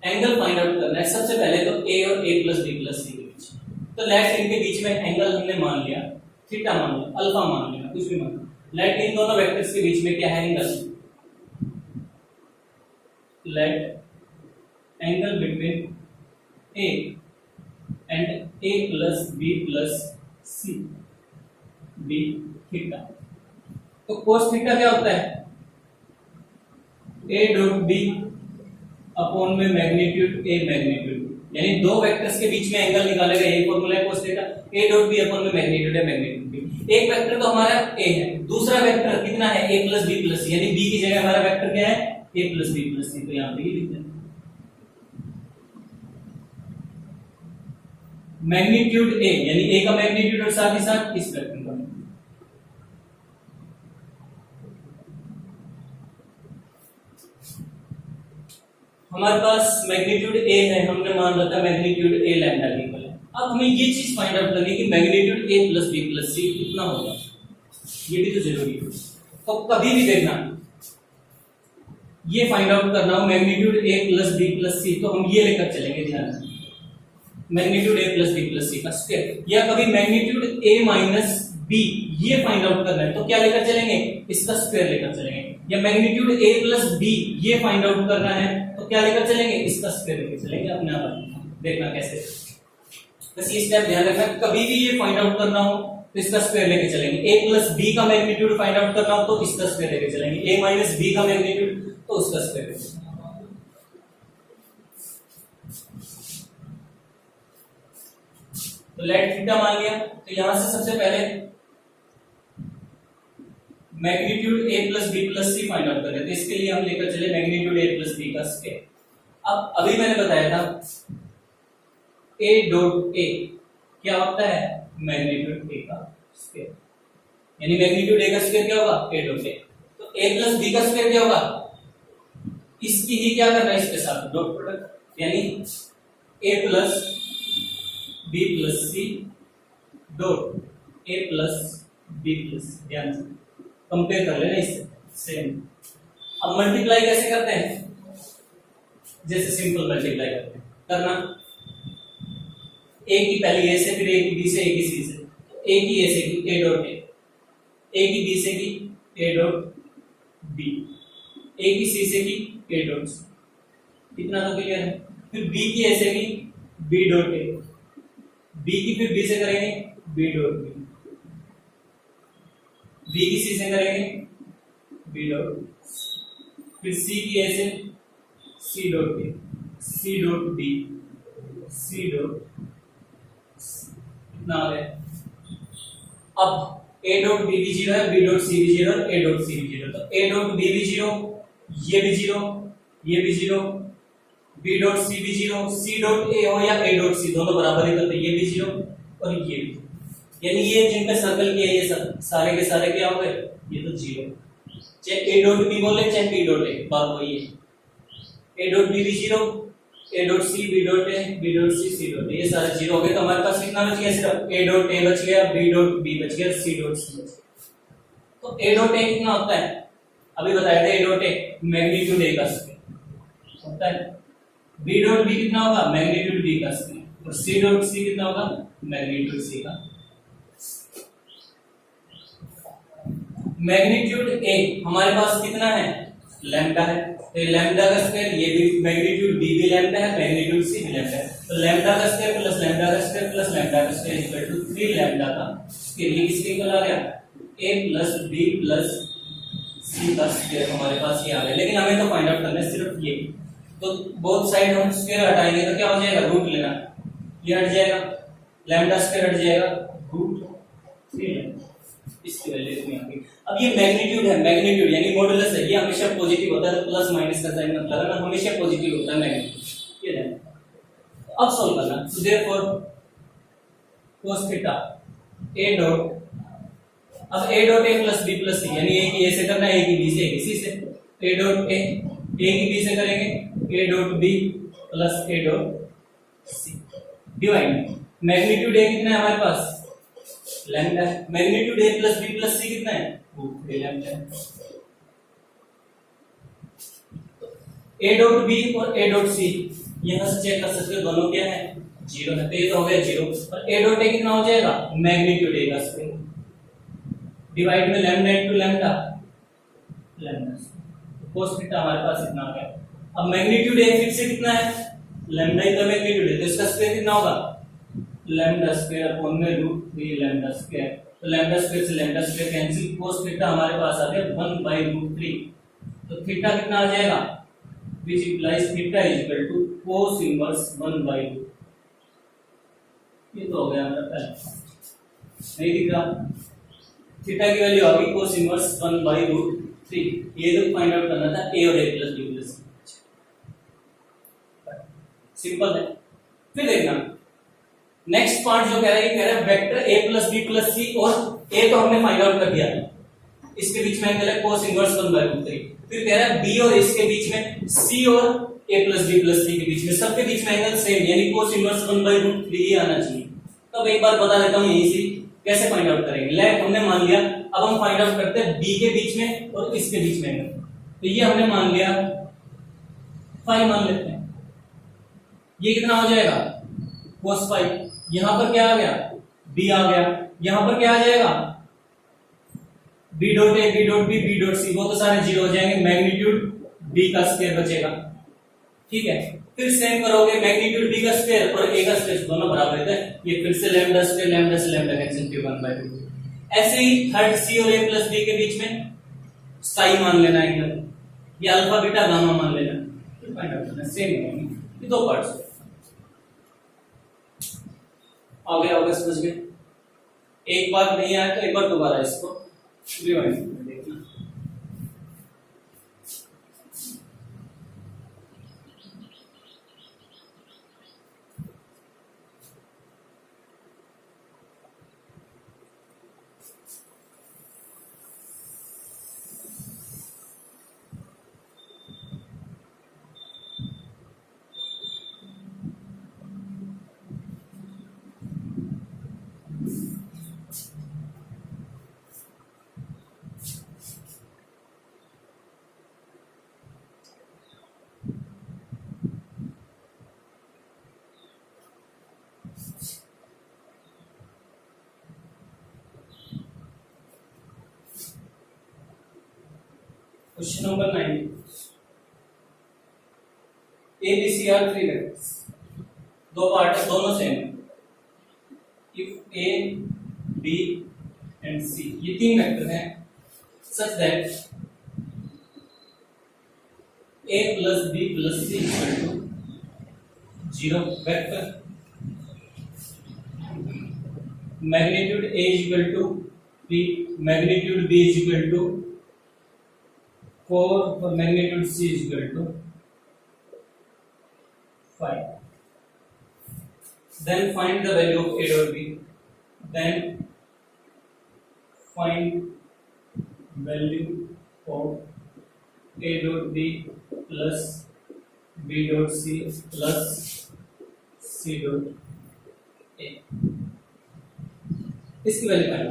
एंगल फाइंड आउट करना है। सबसे पहले तो a और a plus b plus c के बीच, तो लेट इनके बीच में एंगल हमने मान लिया, थीटा मान लिया, अल्फा मान लिया, कुछ भी मान लिया। लेट इन दोनों वेक्टर्स के बीच में क्या है? Angle. Let angle between a and a plus b plus c b theta. तो cos थीटा क्या होता है? a डॉट b अपॉन में मैग्नीट्यूड a मैग्नीट्यूड, यानी दो वेक्टर्स के बीच में एंगल निकालेगा, यही फॉर्मूला है cos theta. a dot b upon में मैग्नीट्यूड है मैग्नीट्यूड b। एक वेक्टर तो हमारा a है, दूसरा वेक्टर कितना है? a plus b plus c, यानी b की जगह हमारा वेक्टर क्या है? a plus b plus c, तो यहां पे ये लिख दें मैग्नीट्यूड a, यानी a का मैग्नीट्यूड और साथ ही साथ इस वेक्टर का। हमारे पास मैग्नीट्यूड a है, हमने मान रखा मैग्नीट्यूड a लैम्डा के इक्वल है। अब हमें ये चीज फाइंड आउट करनी है कि magnitude a plus b plus c कितना होगा, ये भी तो जरूरी है। तो कभी भी देखना ये फाइंड आउट करना हो magnitude a plus b plus c, तो हम ये लेकर चलेंगे, ध्यान रखना magnitude a plus b plus c का स्क्वायर, या कभी मैग्नीट्यूड a माइनस b ये फाइंड आउट करना है तो क्या लेकर चलेंगे? इसका स्क्वायर लेकर चलेंगे। या मैग्नीट्यूड a प्लस b ये फाइंड आउट करना है तो क्या लेकर चलेंगे? इसका स्क्वायर लेकर चलेंगे। अपने आप देखना कैसे, बस ये स्टेप ध्यान रखना, कभी भी ये फाइंड आउट करना हो तो इसका स्क्वायर लेके चलेंगे। a प्लस b का मैग्नीट्यूड फाइंड आउट करना हो तो इसका स्क्वायर लेके चलेंगे, a माइनस b का मैग्नीट्यूड तो उसका स्क्वायर लेके चलेंगे। तो लेट थीटा मान लिया, तो यहां से सबसे पहले magnitude a plus b plus c find out कर रहे थे, इसके लिए हम लेकर चले मैग्नीट्यूड a प्लस b का स्क्वायर। अब अभी मैंने बताया था a डॉट a क्या होता है? मैग्नीट्यूड a का स्क्वायर, यानी मैग्नीट्यूड a का स्क्वायर क्या होगा? a dot a। तो a प्लस b का स्क्वायर क्या होगा? इसकी ही क्या करना है? इसके साथ डॉट प्रोडक्ट, यानी a plus b plus c dot a plus b plus, ध्यान से कंपेयर कर लेना इससे सेम। अब मल्टीप्लाई कैसे करते हैं? जैसे सिंपल मल्टीप्लाई करते हैं, करना a की पहली a से, फिर a की b से, a की c से, a की a से की a डॉट a की b से की a डॉट b, a की c से की a डॉट c, इतना तो क्लियर है। फिर बी की ऐसे की बी डॉट ए, बी की फिर बी से करेंगे बी डॉट बी, बी की सी से करेंगे बी डॉट, फिर सी की ऐसे C dot A, C dot B, C dot इतना आ गया। अब ए डॉट बी भी जीरो है, बी डॉट सी भी जीरो है, ए डॉट सी भी जीरो, तो ए डॉट बी भी जीरो, ये भी जीरो, ये भी जीरो, बी डॉट सी भी जीरो, सी डॉट ए हो या ए डॉट सी दोनों बराबर है, तो ये भी जीरो और ये भी, यानी ये जिनका सर्कल किया ये सब सारे के सारे क्या हो गए, ये तो जीरो, चाहे ए डॉट बी बोले चाहे बी डॉट ए, बात वही है। ए डॉट बी भी zero, a dot c b dot a, b dot c c dot a, ये सारे जीरो हो गए, तो हमारे पास कितना बच गया, सिर्फ ए डॉट ए बच गया, बी डॉट बी बच गया, सी डॉट सी बच गया। तो ए डॉट ए कितना होता है, अभी बताया था, ए डॉट ए मैग्नीट्यूड ए का स्क्वायर होता है, बी डॉट बी कितना होगा, मैग्नीट्यूड बी का स्क्वायर, और सी डॉट सी कितना होगा, मैग्नीट्यूड सी का। मैग्नीट्यूड ए हमारे पास कितना है, लैम्डा है, तो लैम्डा का स्क्वायर, ये भी मैग्नीट्यूड बी भी लैम्डा है, मैग्नीट्यूड सी भी लैम्डा है, तो लैम्डा का स्क्वायर प्लस लैम्डा का स्क्वायर प्लस लैम्डा का स्क्वायर इक्वल टू 3 लैम्डा का, इसके लिए किसके इक्वल आ गया, a plus b plus c का स्क्वायर हमारे पास ये आ गया। लेकिन हमें तो फाइंड आउट करना है सिर्फ ये, तो बोथ साइड हम स्क्वायर हटाएंगे तो क्या हो जाएगा, रूट लेना, ये हट जाएगा, लैम्डा स्क्वायर हट जाएगा, रूट 3 लैम्डा, इसकी वैल्यू इतनी आ गई। अब ये मैग्नीट्यूड है, मैग्नीट्यूड यानी मॉडुलस है, ये हमेशा पॉजिटिव होता है, तो प्लस माइनस का साइन मतलब है ना, हमेशा पॉजिटिव होता है मैग्नीट्यूड, ये है। अब सॉल्व करना, तो therefore cos theta a dot, अब a dot a plus b plus c, यानी a की a से करना है, a की b से, a की c से, a डॉट a की b से करेंगे a dot b plus a dot c divide, magnitude a कितना है हमारे पास, लैम्डा है, magnitude a plus b plus c कितना है, रूट 3 लैम्डा है। a डॉट b और a डॉट c यहां से चेक कर सकते हो, दोनों क्या है, जीरो है, तो ये तो हो गया जीरो, और a डॉट a कितना हो जाएगा, मैग्नीट्यूड a का स्क्वायर डिवाइड में lambda into lambda, lambda cos theta हमारे पास इतना आ गया। अब मैग्नीट्यूड a फिर से कितना है, लैम्डा ही तो मैग्नीट्यूड है, तो इसका स्क्वायर कितना होगा, लैम्डा स्क्वायर अपॉन में रूट 3 लैम्डा स्क्वायर, तो लैम्डा स्क्वायर से lambda square cancel, cos theta हमारे पास आ गया 1 बाय रूट 3, तो थीटा कितना आ जाएगा, which implies theta is equal to cos inverse 1 by root, ये तो हो गया हमारा पहला, नहीं दिख रहा, थीटा की वैल्यू आ गई cos इनवर्स 1 by रूट 3, ये तो फाइंड आउट करना था a और a plus b plus simple है। फिर देखना नेक्स्ट पार्ट जो कह रहा है, ये कह रहा है vector a plus b plus c, और a तो हमने फाइंड आउट कर दिया, इसके बीच में एंगल है cos इनवर्स 1 by रूट 3, फिर कह रहा है b और इसके बीच में, c और a plus b plus c के बीच में, सबके बीच में एंगल सेम यानी cos इनवर्स 1 by रूट 3 ही आना चाहिए। तो अब एक बार बता देता हूं यहीं से कैसे फाइंड आउट करेंगे, लेट हमने मान लिया, अब हम फाइंड आउट करते हैं b के बीच में और इसके बीच में एंगल, तो ये हमने मान लिया फाई मान लेते हैं, ये कितना हो जाएगा cos फाई, यहां पर क्या आ गया, b आ गया, यहां पर क्या आ जाएगा, b dot a b dot b b dot c, वो तो सारे जीरो हो जाएंगे, मैग्नीट्यूड b का स्क्वायर बचेगा, ठीक है। फिर सेम करोगे, मैग्नीट्यूड b का स्क्वायर और a का स्क्वायर दोनों बराबर रहते हैं, ये फिर से लैम्डा स्क्वायर, लैम्डा से लैम्डा कैंसिल किया 1 बाय 2, ऐसे ही थर्ड c और a प्लस b के बीच में साई मान लेना एंगल, ये अल्फा बीटा गामा मान लेना, फिर फाइंड आउट करना, सेम है ये दो पार्ट्स आ गया होगा समझ में। एक बार नहीं आया तो एक बार दोबारा इसको रिवाइंड करके देखना। Question number 9, A B C are three vectors, दो पार्ट है, दोनों same. If A B and C ये तीन वेक्टर हैं such that a plus b plus c equal to 0 vector, magnitude a is equal to b, magnitude b is equal to 4 और magnitude c is equal to 5. Then find the value of a dot b. Then find value of a dot b plus b dot c plus c dot a. इसकी value find.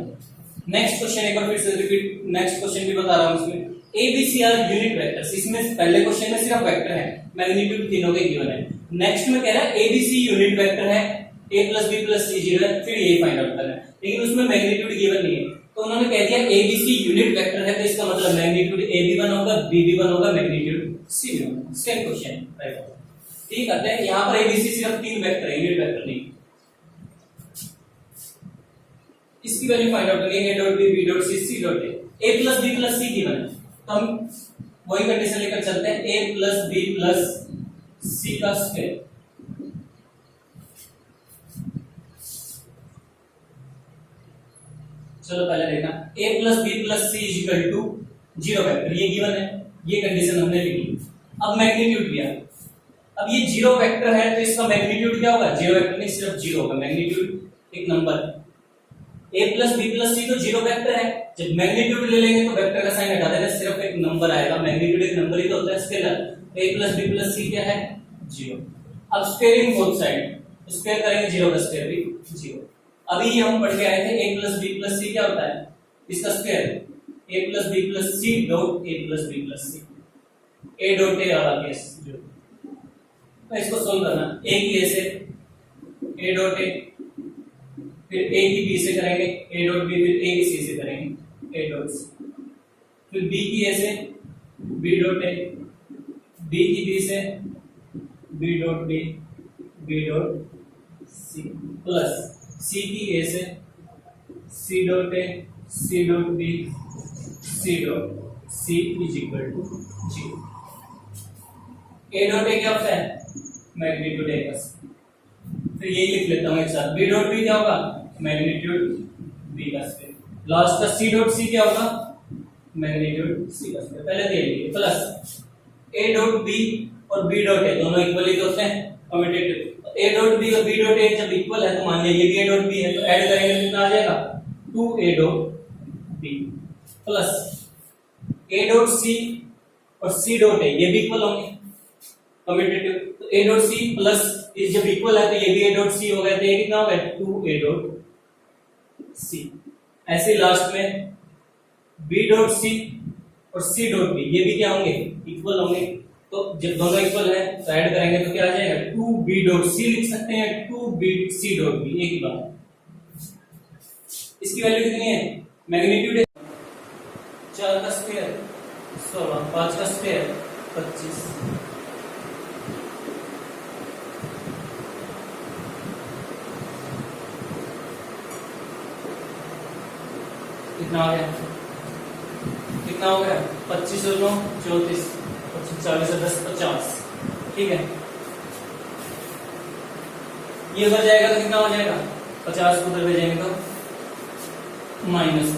Next question एक बार फिर से repeat, next question भी बता रहा हूं इसमें। A B C are unit vectors, इसमें पहले क्वेश्चन में सिर्फ वेक्टर है, मैग्नीट्यूड तीनों के गिवन है। नेक्स्ट में कह रहा है a B C unit vector है, a plus b plus c 0 है, फिर ये फाइंड आउट करना है, लेकिन उसमें मैग्नीट्यूड गिवन नहीं है। तो उन्होंने कह दिया a B C unit vector है, तो इसका मतलब मैग्नीट्यूड ए भी वन होगा, बी भी वन होगा, मैग्नीट्यूड सी भी होगा। Same question right. ठीक है, यहां पर ए बी सी सिर्फ तीन वेक्टर है, यूनिट वेक्टर नहीं। इसकी वैल्यू फाइंड आउट करेंगे, a dot b b dot c c dot a plus b plus c given है, तो हम वही कंडीशन लेकर चलते हैं, a plus b plus c का स्क्वायर। चलो पहले देखना, a plus b plus c is equal to 0 vector, ये गिवन है, ये कंडीशन हमने लिखी। अब मैग्नीट्यूड लिया, अब ये 0 वेक्टर है तो इसका मैग्नीट्यूड क्या होगा, 0 वेक्टर नहीं सिर्फ 0 होगा, मैग्नीट्यूड एक number. a plus b plus c तो 0 वेक्टर है, जब मैग्नीट्यूड ले लेंगे तो वेक्टर का साइन हटा देना, सिर्फ एक नंबर आएगा, मैग्नीट्यूड एक नंबर ही तो होता है scalar. a plus b plus c क्या है 0। अब स्क्वायरिंग बोथ साइड, स्क्वायर करेंगे 0 का स्क्वायर भी 0। अभी ये हम पढ़ के आए थे a plus b plus c क्या होता है, इसका square a plus b plus c dot a plus b plus c, a dot a वाला केस जो, तो इसको सोल्व करना, a की a से a डॉट a, फिर a की b से करेंगे a डॉट b, फिर a की c से करेंगे a डॉट c, फिर b की a से b डॉट a, b की b से b dot b, b dot c plus c की a से c dot a, c dot b, c dot c is equal to 0। a dot a क्या होता है, magnitude a का, फिर यही लिख लेता हूं एक साथ, b डॉट b क्या होगा, मैग्नीट्यूड b का स्क्वायर, लास्ट का c डॉट c क्या होगा, मैग्नीट्यूड c का स्क्वायर। पहले दे लीजिए, प्लस a डॉट b और b डॉट a दोनों इक्वल ही तो होते हैं, कम्यूटेटिव। a डॉट b और b डॉट a जब इक्वल है तो मान लीजिए ये भी a डॉट b है, तो ऐड करेंगे तो कितना आ जाएगा 2a dot b plus a dot c और c डॉट a ये भी इक्वल होंगे, कम्यूटेटिव। तो a डॉट c प्लस ये जब इक्वल है तो ये भी a डॉट c हो गया, तो ये कितना हो गया 2a डॉट c। ऐसे लास्ट में b डॉट c और c डॉट b ये भी क्या होंगे, इक्वल होंगे। तो जब दोनों इक्वल है तो ऐड करेंगे तो क्या आ जाएगा 2b डॉट c लिख सकते हैं, 2b c डॉट b, एक ही बात। इसकी वैल्यू कितनी है, मैग्नीट्यूड 4 का स्क्वायर 16, 5 का स्क्वायर 25, कितना आ गया, कितना हो गया 25 और 9 34, 40 और 10 50। ठीक है, ये उधर जाएगा तो कितना हो जाएगा 50 को उधर भेजेंगे तो माइनस।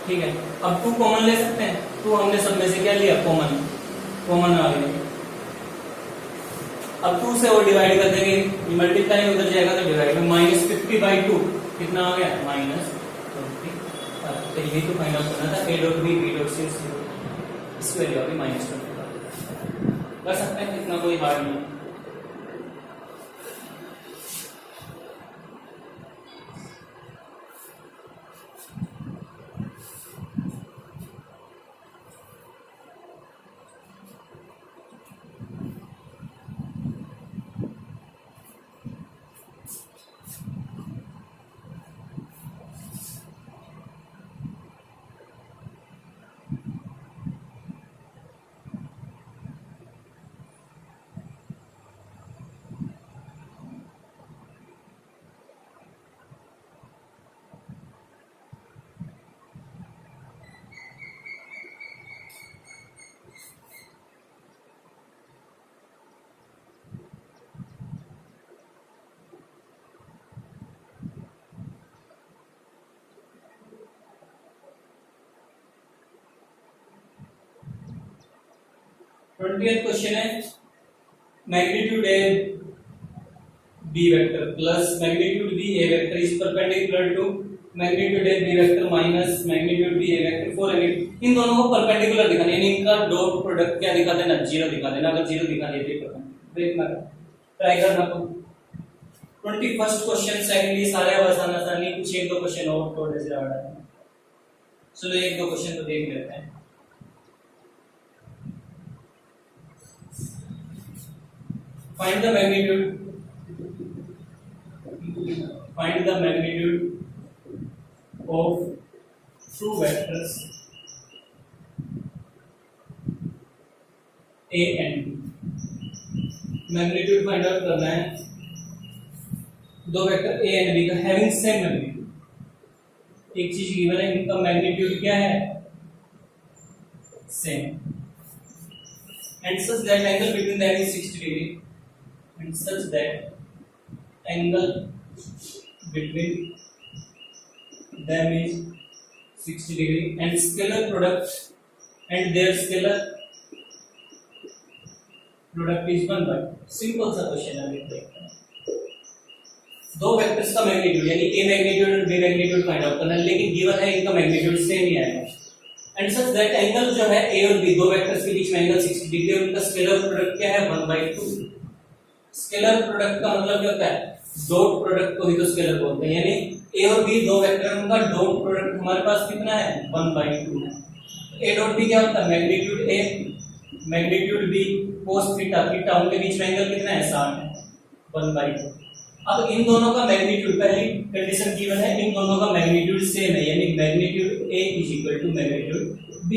ठीक है, अब 2 कॉमन ले सकते हैं, 2 हमने सब में से क्या लिया, कॉमन, कॉमन आ गया। अब 2 से और डिवाइड कर देंगे, मल्टीप्लाई उधर जाएगा तो डिवाइड में, -50/2 कितना आ गया -20। तो यही तो फाइंड आउट करना था, a dot b b dot c, इसकी वैल्यू अभी -20 कर सकते हैं, इतना कोई हार्ड नहीं। 20th क्वेश्चन है magnitude A B vector plus magnitude B A vector is perpendicular to magnitude A B vector minus magnitude B A vector for any. इन दोनों को परपेंडिकुलर दिखाना, यानी इनका डॉट प्रोडक्ट क्या दिखा देना, जीरो दिखा देना। अगर जीरो दिखा दिया तो देखना, ट्राई करना। 21st क्वेश्चन सेकंडली सारे आसान आसान, कुछ एक दो क्वेश्चन और थोड़े से हार्ड है। चलो एक दो क्वेश्चन तो देख लेते हैं। Find the magnitude of two vectors a and b। Magnitude find out करना है दो वेक्टर a एंड b का हैविंग सेम मैग्नीट्यूड। एक चीज गिवन है, इनका मैग्नीट्यूड क्या है, same, and such that angle between them is 60 degree, and such that angle between them is 60 degree and scalar product and their scalar product is 1 by। Simple सा question है। देखते हैं दो वेक्टर्स का मैग्नीट्यूड यानी a magnitude और b magnitude find out करना है, लेकिन गिवन है इनका मैग्नीट्यूड सेम ही आएगा। एंड सच दैट एंगल जो है a और b दो वेक्टर्स के बीच में एंगल 60 डिग्री है, उनका स्केलर प्रोडक्ट क्या है 1/2। स्केलर प्रोडक्ट का मतलब क्या होता है, डॉट प्रोडक्ट को ही तो स्केलर बोलते हैं, यानी a और b दो वेक्टर हैं, उनका डॉट प्रोडक्ट हमारे पास कितना है 1/2 है। a डॉट b क्या होता है, magnitude a magnitude b cos theta, theta उनके बीच में एंगल कितना है 60 है 1/2। अब इन दोनों का मैग्नीट्यूड, पहली कंडीशन गिवन है इन दोनों का मैग्नीट्यूड सेम है, यानी magnitude a is to magnitude b।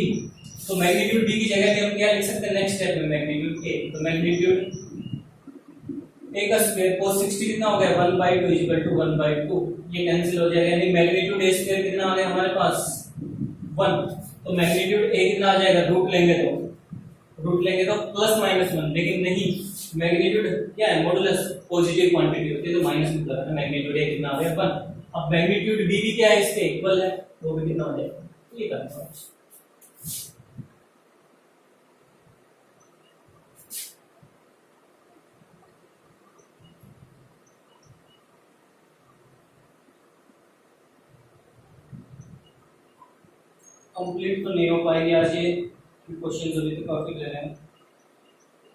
तो मैग्नीट्यूड b की जगह हम क्या लिख सकते हैं नेक्स्ट स्टेप में, मैग्नीट्यूड a। तो मैग्नीट्यूड a का स्क्वायर cos 60 कितना हो गया 1/2 इक्वल टू 1/2, ये कैंसिल हो जाएगा, यानी मैग्नीट्यूड a स्क्वायर कितना आ गया हमारे पास 1। तो मैग्नीट्यूड a कितना आ जाएगा, रूट लेंगे तो प्लस माइनस 1, लेकिन नहीं, मैग्नीट्यूड क्या है मॉडुलस, पॉजिटिव क्वांटिटी होती है तो माइनस में लगाना, मैग्नीट्यूड a कितना आ गया 1। अब मैग्नीट्यूड b भी क्या है इसके इक्वल है, तो भी कितना हो जाएगा, ये करना है। कंप्लीट तो नहीं हो पाएगी आज ये क्वेश्चन, अभी तो काफी ले रहे हैं।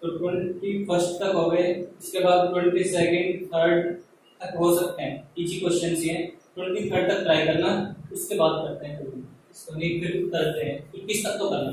तो 21st तक हो गए, इसके बाद 22nd 3rd तक हो सकते हैं, इजी क्वेश्चन ही हैं। 23rd तक ट्राई करना, उसके बाद करते हैं, इसको नहीं फिर करते हैं 21 तक तो करना।